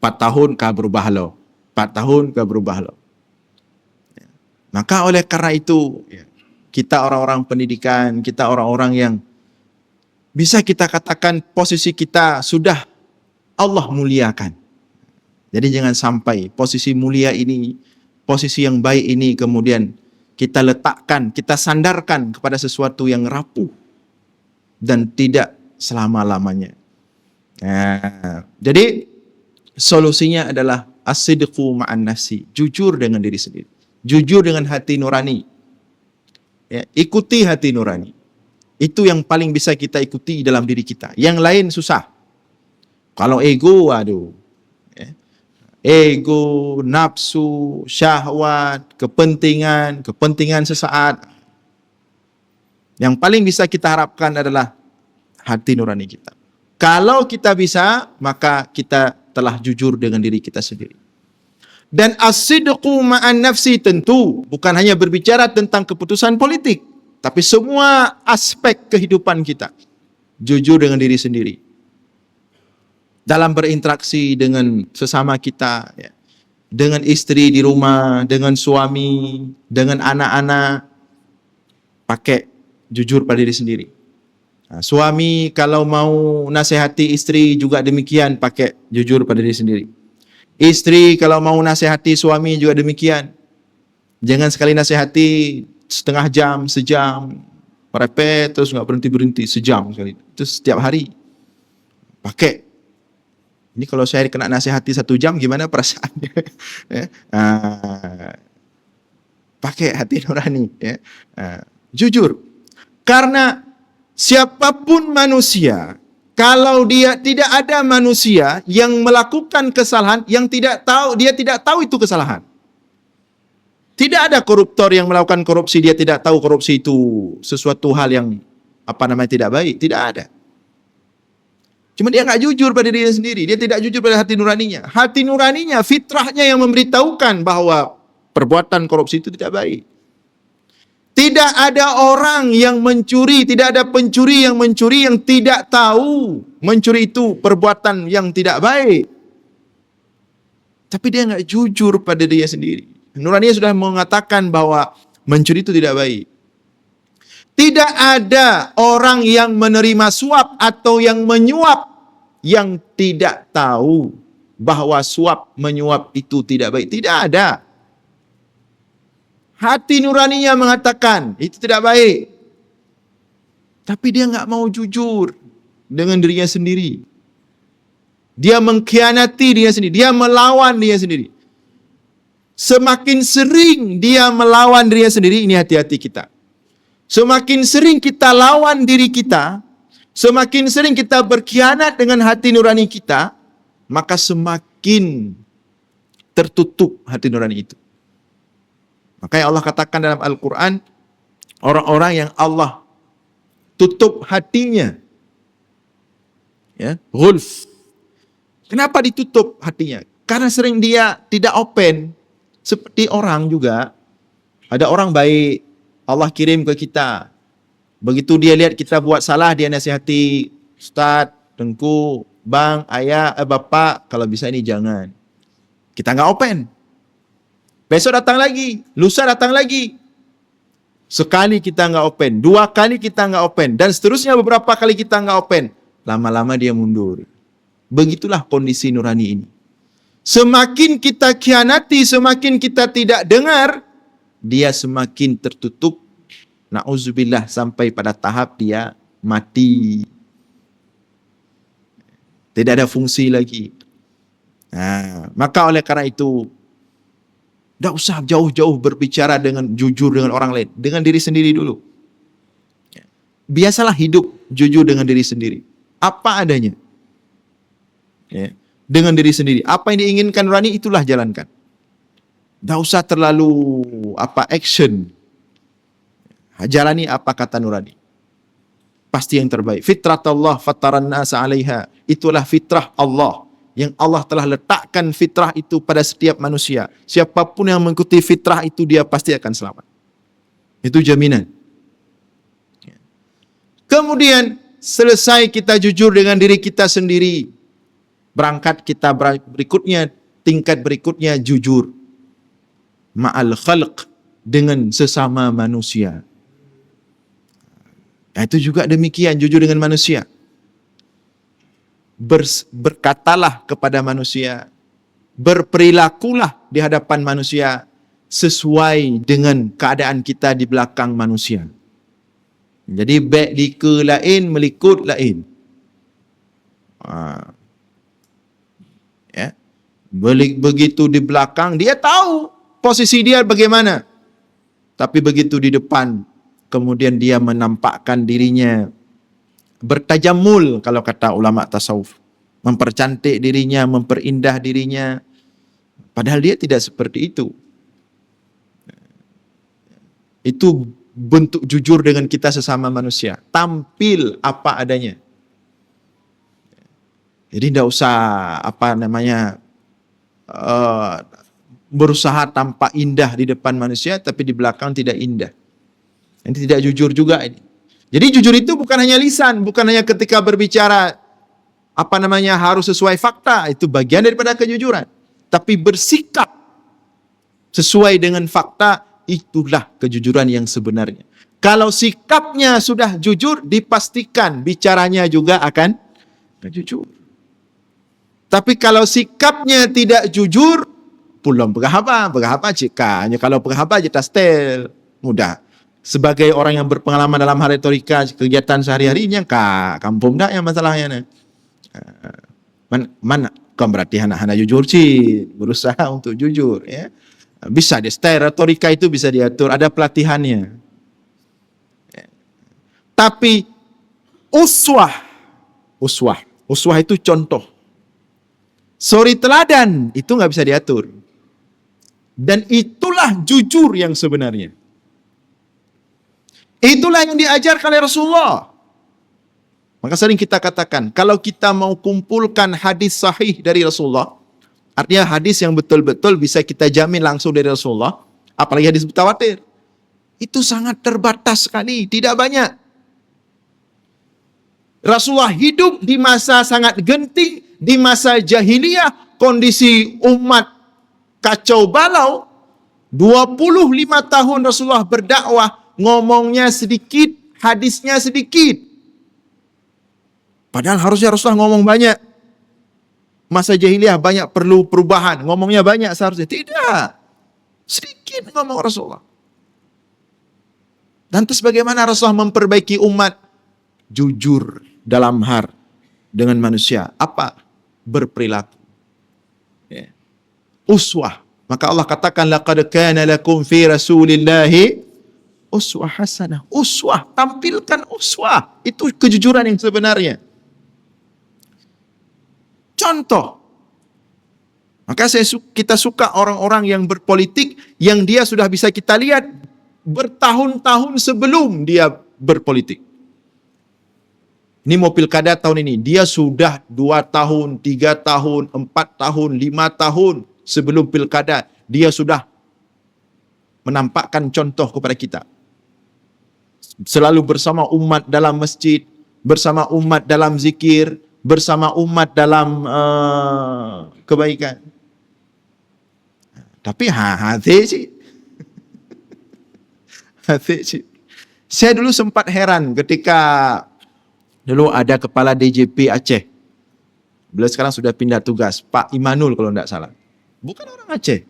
4 tahun kah berubah lo, 4 tahun kah berubah lo. Maka oleh karena itu, kita orang-orang pendidikan, kita orang-orang yang bisa kita katakan posisi kita sudah Allah muliakan. Jadi jangan sampai posisi mulia ini, posisi yang baik ini kemudian kita letakkan, kita sandarkan kepada sesuatu yang rapuh dan tidak selama-lamanya. Jadi solusinya adalah as-sidqu ma'an nafsi, jujur dengan diri sendiri, jujur dengan hati nurani. Ikuti hati nurani. Itu yang paling bisa kita ikuti dalam diri kita. Yang lain susah. Kalau ego, ego, nafsu, syahwat, kepentingan sesaat. Yang paling bisa kita harapkan adalah hati nurani kita. Kalau kita bisa, maka kita telah jujur dengan diri kita sendiri. Dan as-sidqu ma'an nafsi tentu bukan hanya berbicara tentang keputusan politik, tapi semua aspek kehidupan kita. Jujur dengan diri sendiri. Dalam berinteraksi dengan sesama kita, dengan istri di rumah, dengan suami, dengan anak-anak, pakai jujur pada diri sendiri. Suami kalau mau nasihati istri juga demikian, pakai jujur pada diri sendiri. Istri kalau mau nasihati suami juga demikian. Jangan sekali nasihati setengah jam, sejam, merepet terus nggak berhenti-berhenti, sejam sekali. Itu setiap hari. Pakai. Ini kalau saya kena nasihati 1 jam, gimana perasaannya? Pakai hati nurani. Jujur. Karena siapapun manusia, kalau dia tidak ada manusia yang melakukan kesalahan, yang tidak tahu itu kesalahan. Tidak ada koruptor yang melakukan korupsi, dia tidak tahu korupsi itu sesuatu hal yang tidak baik. Tidak ada. Cuma dia nggak jujur pada dirinya sendiri. Dia tidak jujur pada hati nuraninya. Hati nuraninya, fitrahnya yang memberitahukan bahwa perbuatan korupsi itu tidak baik. Tidak ada orang yang mencuri, tidak ada pencuri yang mencuri yang tidak tahu mencuri itu perbuatan yang tidak baik. Tapi dia nggak jujur pada dirinya sendiri. Nuraninya sudah mengatakan bahwa mencuri itu tidak baik. Tidak ada orang yang menerima suap atau yang menyuap yang tidak tahu bahwa suap menyuap itu tidak baik. Tidak ada. Hati nuraninya mengatakan itu tidak baik. Tapi dia nggak mau jujur dengan dirinya sendiri. Dia mengkhianati dirinya sendiri. Dia melawan dirinya sendiri. Semakin sering dia melawan dirinya sendiri, ini hati-hati kita. Semakin sering kita lawan diri kita, semakin sering kita berkhianat dengan hati nurani kita, maka semakin tertutup hati nurani itu. Makanya Allah katakan dalam Al-Quran, orang-orang yang Allah tutup hatinya. Ghulf. Kenapa ditutup hatinya? Karena sering dia tidak open. Seperti orang juga, ada orang baik, Allah kirim ke kita. Begitu dia lihat kita buat salah, dia nasihati, Ustaz, Tengku, Bang, Ayah, Bapak, kalau bisa ini jangan. Kita nggak open. Besok datang lagi, lusa datang lagi. Sekali kita nggak open, 2 kali kita nggak open, dan seterusnya beberapa kali kita nggak open. Lama-lama dia mundur. Begitulah kondisi nurani ini. Semakin kita khianati, semakin kita tidak dengar, dia semakin tertutup. Na'udzubillah, sampai pada tahap dia mati. Tidak ada fungsi lagi. Maka oleh karena itu, tidak usah jauh-jauh berbicara dengan jujur dengan orang lain, dengan diri sendiri dulu. Biasalah hidup jujur dengan diri sendiri, apa adanya. Ya. Dengan diri sendiri, apa yang diinginkan nurani itulah jalankan. Tidak usah terlalu action. Jalani apa kata nurani. Pasti yang terbaik. Fitratullah fataran nasa 'alaiha. Itulah fitrah Allah yang Allah telah letakkan fitrah itu pada setiap manusia. Siapapun yang mengikuti fitrah itu, dia pasti akan selamat. Itu jaminan. Kemudian selesai kita jujur dengan diri kita sendiri, berangkat kita berikutnya, tingkat berikutnya jujur ma'al khalq, dengan sesama manusia. Itu juga demikian, jujur dengan manusia. Berkatalah kepada manusia, berperilakulah di hadapan manusia sesuai dengan keadaan kita di belakang manusia. Jadi baik dika lain, melikut lain. Ya. Begitu di belakang, dia tahu posisi dia bagaimana. Tapi begitu di depan, kemudian dia menampakkan dirinya bertajamul, kalau kata ulama tasawuf, mempercantik dirinya, memperindah dirinya, padahal dia tidak seperti itu. Itu bentuk jujur dengan kita sesama manusia, tampil apa adanya. Jadi tidak usah berusaha tampak indah di depan manusia, tapi di belakang tidak indah. Ini tidak jujur juga ini. Jadi jujur itu bukan hanya lisan, bukan hanya ketika berbicara harus sesuai fakta, itu bagian daripada kejujuran. Tapi bersikap sesuai dengan fakta, itulah kejujuran yang sebenarnya. Kalau sikapnya sudah jujur, dipastikan bicaranya juga akan jujur. Tapi kalau sikapnya tidak jujur, pulang pegahapa cikanya. Kalau pegahapa jeta stel, mudah. Sebagai orang yang berpengalaman dalam hal retorika, kegiatan sehari-harinya, kampung dah yang masalahnya. Mana kan berarti anak-anak jujur sih, berusaha untuk jujur. Ya. Bisa di style retorika itu bisa diatur, ada pelatihannya. Ya. Tapi uswah itu contoh. Suri teladan itu nggak bisa diatur. Dan itulah jujur yang sebenarnya. Itulah yang diajarkan oleh Rasulullah. Maka sering kita katakan, kalau kita mau kumpulkan hadis sahih dari Rasulullah, artinya hadis yang betul-betul bisa kita jamin langsung dari Rasulullah, apalagi hadis mutawatir, itu sangat terbatas sekali, tidak banyak. Rasulullah hidup di masa sangat genting, di masa jahiliyah, kondisi umat kacau balau. 25 tahun Rasulullah berdakwah, ngomongnya sedikit, hadisnya sedikit. Padahal harusnya Rasulullah ngomong banyak. Masa jahiliyah banyak perlu perubahan, ngomongnya banyak seharusnya. Tidak. Sedikit ngomong Rasulullah. Dan terus bagaimana Rasulullah memperbaiki umat? Jujur dalam dengan manusia. Apa? Berperilaku. Ya. Uswah. Maka Allah katakan, laqad kana lakum fi rasulillahi uswah hasanah. Uswah, tampilkan uswah. Itu kejujuran yang sebenarnya. Contoh. Maka kita suka orang-orang yang berpolitik, yang dia sudah bisa kita lihat bertahun-tahun sebelum dia berpolitik. Ini mau pilkada tahun ini, dia sudah 2 tahun, 3 tahun, 4 tahun, 5 tahun sebelum pilkada, dia sudah menampakkan contoh kepada kita. Selalu bersama umat dalam masjid, bersama umat dalam zikir, bersama umat dalam kebaikan. Tapi hati sih. Saya dulu sempat heran ketika dulu ada kepala DJP Aceh. Beliau sekarang sudah pindah tugas, Pak Imanul kalau tidak salah. Bukan orang Aceh.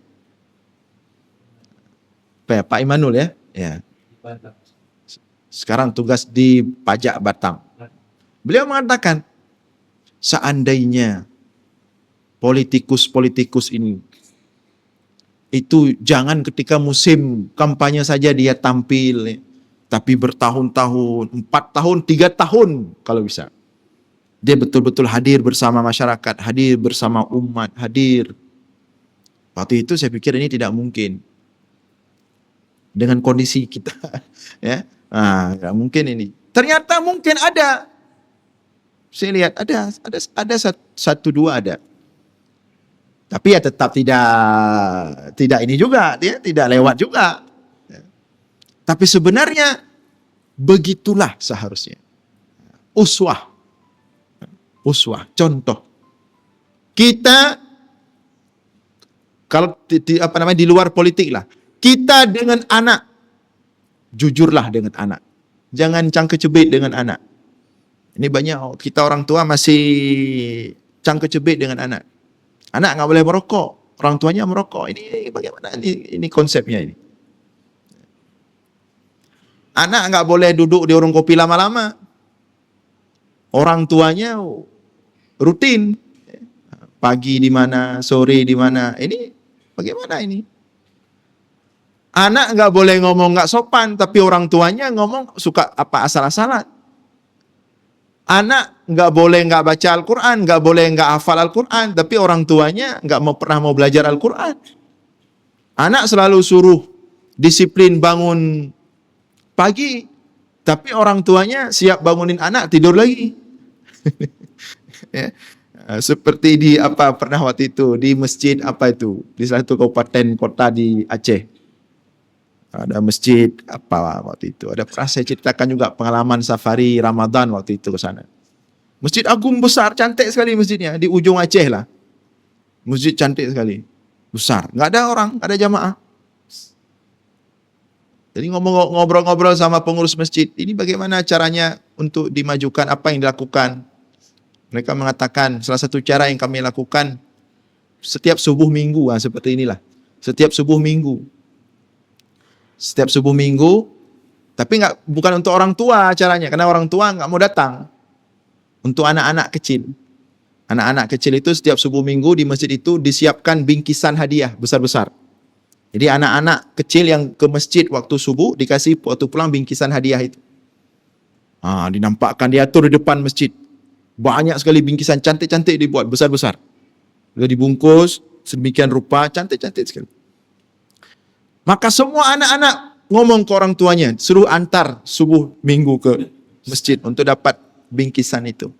Pak Imanul ya? Ya. Sekarang tugas di pajak Batam. Beliau mengatakan, seandainya politikus-politikus ini. Itu jangan ketika musim kampanye saja dia tampil, tapi bertahun-tahun, 4 tahun, 3 tahun kalau bisa. Dia betul-betul hadir bersama masyarakat, hadir bersama umat, hadir. Waktu itu saya pikir ini tidak mungkin. Dengan kondisi kita. Ya, tidak mungkin ini. Ternyata mungkin ada. Saya lihat ada satu dua ada. Tapi ya tetap tidak ini juga, dia tidak lewat juga. Tapi sebenarnya begitulah seharusnya. Uswah, contoh. Kita kalau di luar politik lah, kita dengan anak, jujurlah dengan anak. Jangan cangkecebit dengan anak. Ini banyak kita orang tua masih cangkecebit dengan anak. Anak nggak boleh merokok, orang tuanya merokok. Ini bagaimana? Ini konsepnya ini. Anak nggak boleh duduk di warung kopi lama-lama. Orang tuanya rutin. Pagi di mana, sore di mana. Ini bagaimana ini? Anak nggak boleh ngomong nggak sopan, tapi orang tuanya ngomong suka apa asal-asalan. Anak nggak boleh nggak baca Al-Quran, nggak boleh nggak hafal Al-Quran, tapi orang tuanya nggak pernah mau belajar Al-Quran. Anak selalu suruh disiplin bangun pagi, tapi orang tuanya siap bangunin anak tidur lagi. Ya. Seperti di pernah waktu itu di masjid di satu kabupaten kota di Aceh. Ada masjid waktu itu. Pernah saya ceritakan juga pengalaman safari Ramadan waktu itu ke sana. Masjid agung besar, cantik sekali masjidnya. Di ujung Aceh lah. Masjid cantik sekali. Besar. Nggak ada orang, nggak ada jamaah. Jadi ngobrol-ngobrol sama pengurus masjid. Ini bagaimana caranya untuk dimajukan apa yang dilakukan. Mereka mengatakan salah satu cara yang kami lakukan setiap subuh minggu. Seperti inilah. Setiap subuh minggu, tapi bukan untuk orang tua caranya, karena orang tua nggak mau datang. Untuk anak-anak kecil. Anak-anak kecil itu setiap subuh minggu di masjid itu disiapkan bingkisan hadiah besar-besar. Jadi anak-anak kecil yang ke masjid waktu subuh dikasih waktu pulang bingkisan hadiah itu. Dinampakkan, diatur di depan masjid. Banyak sekali bingkisan cantik-cantik dibuat, besar-besar. Lalu dibungkus sedemikian rupa, cantik-cantik sekali. Maka semua anak-anak ngomong ke orang tuanya, suruh antar subuh minggu ke masjid untuk dapat bingkisan itu.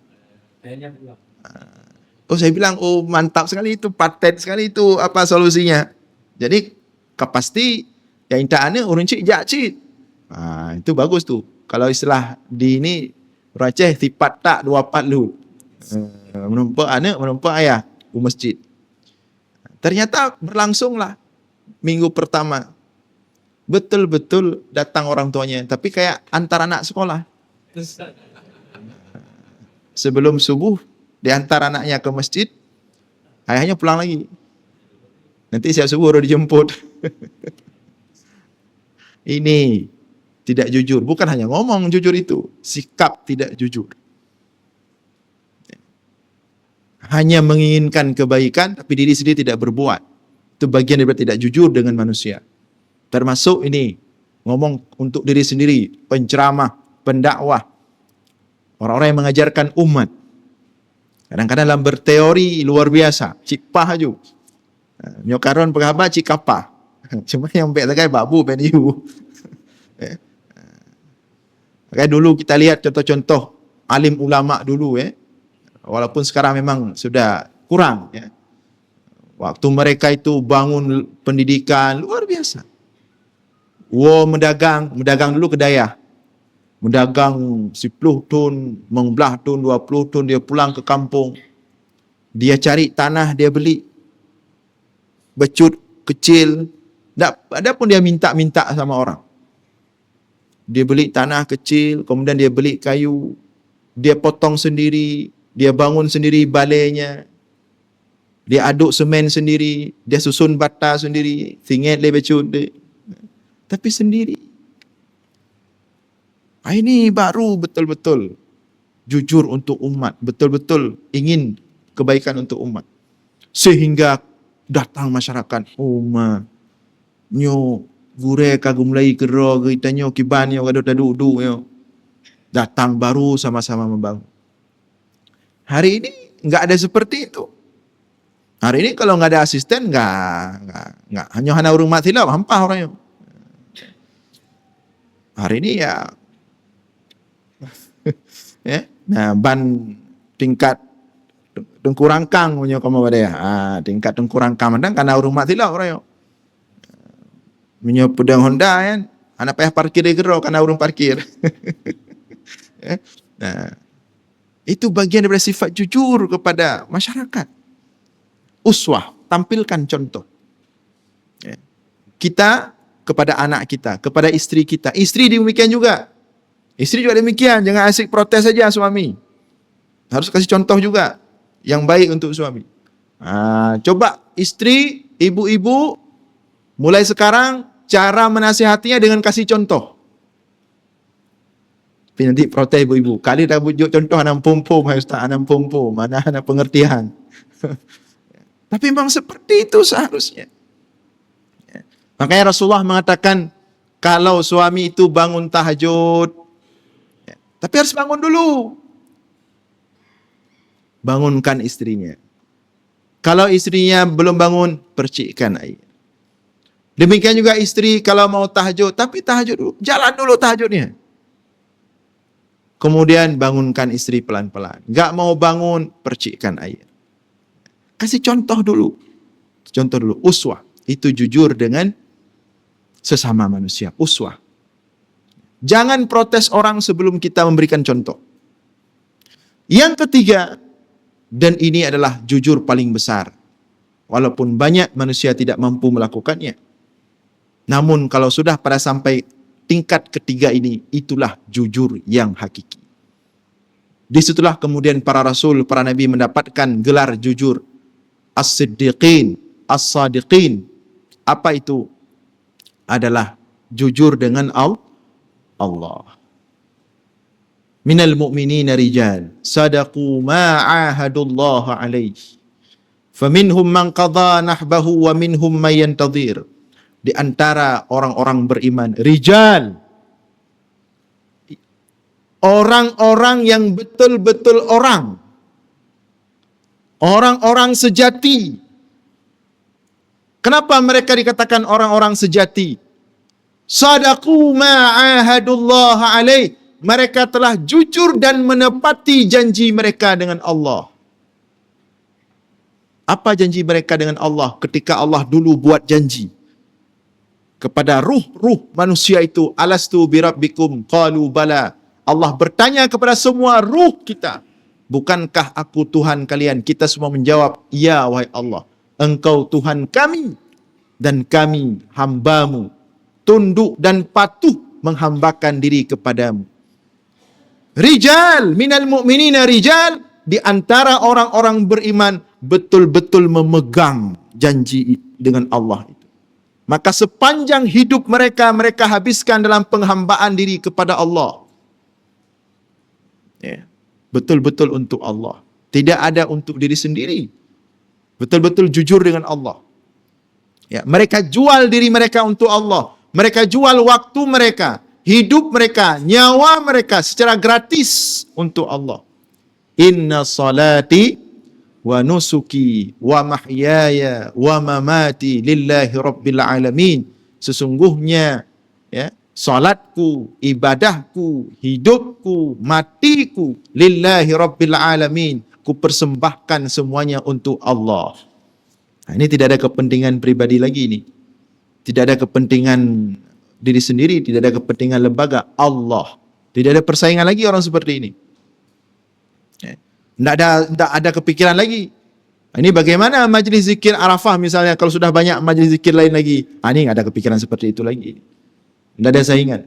Saya bilang, mantap sekali itu, paten sekali itu, apa solusinya? Jadi, pasti yang intaannya orang cik jak cik. Itu bagus tuh. Kalau istilah di ini, orang Aceh, tipat tak, dua pat lu. Menumpak anak, menumpak ayah, ke masjid. Ternyata berlangsunglah minggu pertama. Betul-betul datang orang tuanya. Tapi kayak antar anak sekolah. Sebelum subuh, diantar anaknya ke masjid, ayahnya pulang lagi. Nanti siap subuh baru dijemput. Ini tidak jujur. Bukan hanya ngomong jujur itu. Sikap tidak jujur. Hanya menginginkan kebaikan, tapi diri sendiri tidak berbuat. Itu bagian daripada tidak jujur dengan manusia. Termasuk ini, ngomong untuk diri sendiri, penceramah, pendakwah, orang-orang yang mengajarkan umat. Kadang-kadang dalam berteori luar biasa, cipah aja. Nyokaron pengabar cikapah. Cuma yang baik sekali babu peniu. Makanya dulu kita lihat contoh-contoh alim ulama dulu walaupun sekarang memang sudah kurang Waktu mereka itu bangun pendidikan luar biasa. Mendagang dulu kedaya. Mendagang 10 tun, 15 tun, 20 tun, dia pulang ke kampung. Dia cari tanah, dia beli. Becut kecil. Ada pun dia minta-minta sama orang. Dia beli tanah kecil, kemudian dia beli kayu. Dia potong sendiri, dia bangun sendiri balainya. Dia aduk semen sendiri, dia susun bata sendiri, singet le becut dia. Tapi sendiri. Ini baru betul-betul jujur untuk umat, betul-betul ingin kebaikan untuk umat. Sehingga datang masyarakat, nyo gure kagum mulai kero kita nyo kibanyo kado tadu yo. Datang baru sama-sama membangun. Hari ini nggak ada seperti itu. Hari ini kalau nggak ada asisten nggak hanya hana urung mati lah hampah orangnya. Hari ini ya nah ban tingkat tengkurangkang punya kamu pada ya. Tingkat tengkurangkang mandang karena urung mati lah orangnya. Punya pedang Honda kan, anak payah parkir di gero karena urung parkir. Nah, itu bagian daripada sifat jujur kepada masyarakat. Uswah, tampilkan contoh. Kita kepada anak kita, kepada istri kita. Istri demikian juga. Istri juga demikian, jangan asik protes saja suami. Harus kasih contoh juga yang baik untuk suami. Coba istri, ibu-ibu, mulai sekarang cara menasihatinya dengan kasih contoh. Tapi nanti protes ibu-ibu. Kali dah bujuk contoh anak pom-pom, hai ustaz, anak pom-pom, mana anak pengertian. Tapi memang seperti itu seharusnya. Makanya Rasulullah mengatakan, kalau suami itu bangun tahajud, tapi harus bangun dulu. Bangunkan istrinya. Kalau istrinya belum bangun, percikkan air. Demikian juga istri kalau mau tahajud, tapi tahajud dulu, jalan dulu tahajudnya. Kemudian bangunkan istri pelan-pelan. Gak mau bangun, percikkan air. Kasih contoh dulu. Contoh dulu, uswah. Itu jujur dengan sesama manusia, uswah. Jangan protes orang sebelum kita memberikan contoh. Yang ketiga, dan ini adalah jujur paling besar. Walaupun banyak manusia tidak mampu melakukannya. Namun kalau sudah pada sampai tingkat ketiga ini, itulah jujur yang hakiki. Disitulah kemudian para rasul, para nabi mendapatkan gelar jujur. As-siddiqin, as-sadiqin. Apa itu? Adalah jujur dengan Allah. Minal mu'minina rijal sadaqu ma ahadullah alaih. Faminhum man qadha nahbahu wa minhum man yantadhir. Di antara orang-orang beriman, rijal, orang-orang yang betul-betul orang-orang sejati. Kenapa mereka dikatakan orang-orang sejati? Sadaqu ma'ahadullah alaih. Mereka telah jujur dan menepati janji mereka dengan Allah. Apa janji mereka dengan Allah ketika Allah dulu buat janji kepada ruh-ruh manusia itu? Alastu birabbikum qalu bala. Allah bertanya kepada semua ruh kita, bukankah aku Tuhan kalian? Kita semua menjawab, ya wahai Allah, Engkau Tuhan kami dan kami hambamu, tunduk dan patuh menghambakan diri kepadamu. Rijal minal mu'minina rijal, di antara orang-orang beriman betul-betul memegang janji dengan Allah itu. Maka sepanjang hidup mereka habiskan dalam penghambaan diri kepada Allah. Betul-betul untuk Allah. Tidak ada untuk diri sendiri. Betul-betul jujur dengan Allah. Mereka jual diri mereka untuk Allah. Mereka jual waktu mereka, hidup mereka, nyawa mereka secara gratis untuk Allah. Inna salati wa nusuki wa mahyaya wa mamati lillahi rabbil alamin. Sesungguhnya salatku, ibadahku, hidupku, matiku lillahi rabbil alamin. Ku persembahkan semuanya untuk Allah. Ini tidak ada kepentingan pribadi lagi ini. Tidak ada kepentingan diri sendiri, tidak ada kepentingan lembaga, Allah. Tidak ada persaingan lagi orang seperti ini. Tidak ada kepikiran lagi. Ini bagaimana majlis zikir Arafah misalnya, kalau sudah banyak majlis zikir lain lagi. Ini tidak ada kepikiran seperti itu lagi. Tidak ada saingan.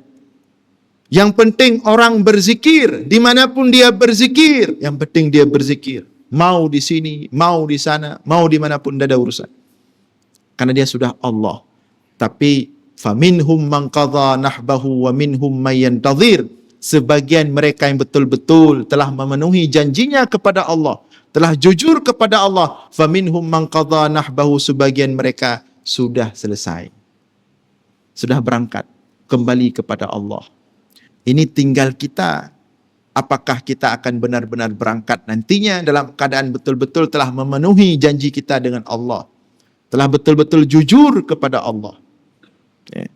Yang penting orang berzikir, dimanapun dia berzikir. Yang penting dia berzikir. Mau di sini, mau di sana, mau dimanapun, tidak ada urusan. Karena dia sudah Allah. Tapi faminhum man qadha nahbahu wa minhum man yantadhir. sebagian mereka yang betul-betul telah memenuhi janjinya kepada Allah, telah jujur kepada Allah, faminhum man qadha nahbahu, sebagian mereka sudah selesai, sudah berangkat kembali kepada Allah. Ini tinggal kita, apakah kita akan benar-benar berangkat nantinya dalam keadaan betul-betul telah memenuhi janji kita dengan Allah, telah betul-betul jujur kepada Allah, ya,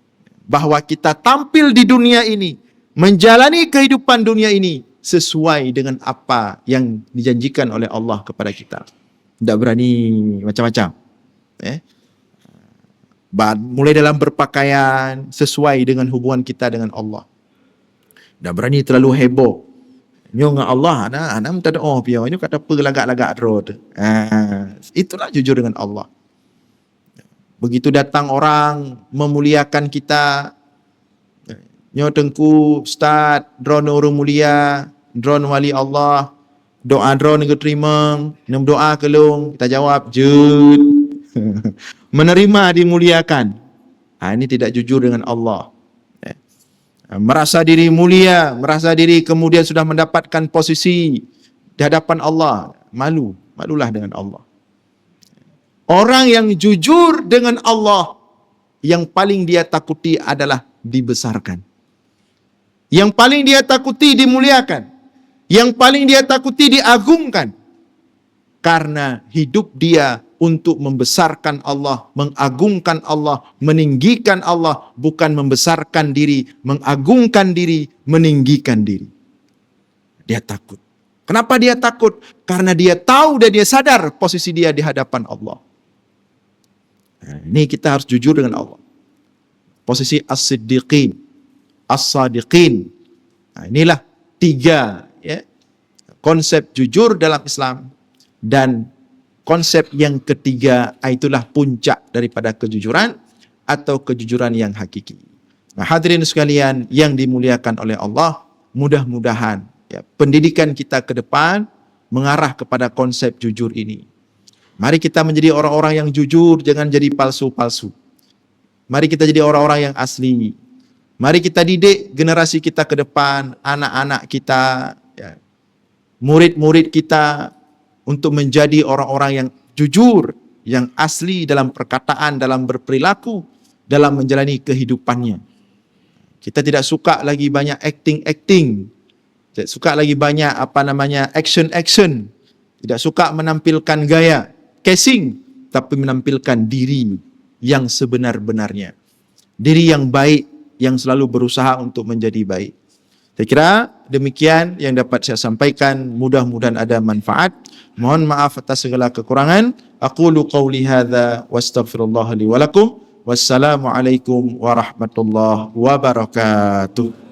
bahawa kita tampil di dunia ini, menjalani kehidupan dunia ini sesuai dengan apa yang dijanjikan oleh Allah kepada kita. Tidak berani macam-macam. Mulai dalam berpakaian sesuai dengan hubungan kita dengan Allah. Tidak berani terlalu heboh. Nyo dengan Allah, anak minta doa pia. Ini kata apa lagak-lagak road. Itulah jujur dengan Allah. Begitu datang orang memuliakan kita, nyo tengku ustaz, drone orang mulia, drone wali Allah, doa drone ke terima, nem doa kelung, kita jawab jud. Menerima dimuliakan. Ini tidak jujur dengan Allah. Merasa diri mulia, merasa diri kemudian sudah mendapatkan posisi di hadapan Allah, malulah dengan Allah. Orang yang jujur dengan Allah, yang paling dia takuti adalah dibesarkan. Yang paling dia takuti dimuliakan. Yang paling dia takuti diagungkan. Karena hidup dia untuk membesarkan Allah, mengagungkan Allah, meninggikan Allah, bukan membesarkan diri, mengagungkan diri, meninggikan diri. Dia takut. Kenapa dia takut? Karena dia tahu dan dia sadar posisi dia di hadapan Allah. Ini kita harus jujur dengan Allah. Posisi as-siddiqin, as-sadiqin. Inilah 3 konsep jujur dalam Islam. Dan konsep yang ketiga, itulah puncak daripada kejujuran atau kejujuran yang hakiki. Hadirin sekalian yang dimuliakan oleh Allah, mudah-mudahan pendidikan kita ke depan mengarah kepada konsep jujur ini. Mari kita menjadi orang-orang yang jujur, jangan jadi palsu-palsu. Mari kita jadi orang-orang yang asli. Mari kita didik generasi kita ke depan, anak-anak kita, murid-murid kita, untuk menjadi orang-orang yang jujur, yang asli dalam perkataan, dalam berperilaku, dalam menjalani kehidupannya. Kita tidak suka lagi banyak acting-acting. Tidak suka lagi banyak action-action. Tidak suka menampilkan gaya, casing, tapi menampilkan diri yang sebenar-benarnya. Diri yang baik, yang selalu berusaha untuk menjadi baik. Saya kira demikian yang dapat saya sampaikan. Mudah-mudahan ada manfaat. Mohon maaf atas segala kekurangan. Aqulu qawli hadza wa astaghfirullah li wa lakum. Wassalamualaikum warahmatullahi wabarakatuh.